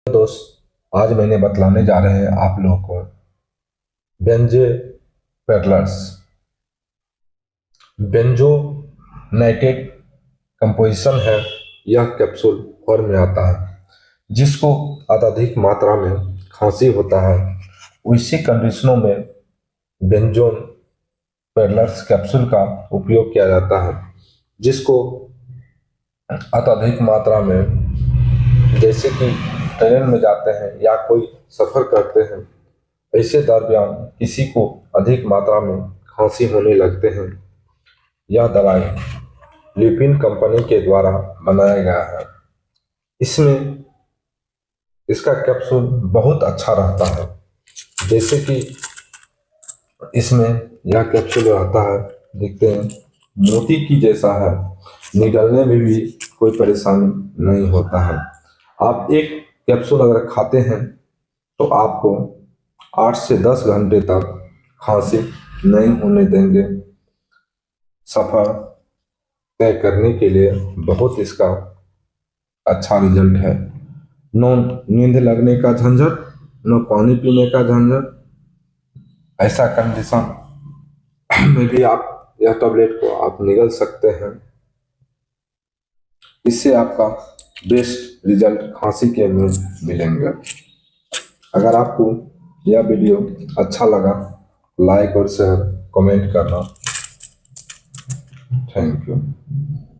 दोस्त, आज मैंने बतलाने जा रहे हैं आप लोगों को बेंजे पेडलर्स बेंजोनाइटेड कंपोजिशन है। यह कैप्सूल फॉर्म में आता है। जिसको अत्यधिक मात्रा में खांसी होता है, वैसी कंडीशनों में बेंजोन पेडलर्स कैप्सूल का उपयोग किया जाता है। जिसको अत्यधिक मात्रा में, जैसे कि ट्रेन में जाते हैं या कोई सफ़र करते हैं, ऐसे दरमियान किसी को अधिक मात्रा में खांसी होने लगते हैं, यह दवाई ल्यूपिन कंपनी के द्वारा बनाया गया है। इसमें इसका कैप्सूल बहुत अच्छा रहता है। जैसे कि इसमें यह कैप्सूल रहता है, देखते हैं मोती की जैसा है, निगलने में भी कोई परेशानी नहीं होता है। आप एक कैप्सूल अगर खाते हैं तो आपको 8 से 10 घंटे तक खांसी नहीं होने देंगे। सफ़र तय करने के लिए बहुत इसका अच्छा रिजल्ट है। नो नींद लगने का झंझट, नो पानी पीने का झंझट। ऐसा कंडीशन में भी आप यह टैबलेट को आप निगल सकते हैं। इससे आपका बेस्ट रिजल्ट खांसी के में मिलेंगे। अगर आपको यह वीडियो अच्छा लगा, लाइक और शेयर कमेंट करना। Thank you.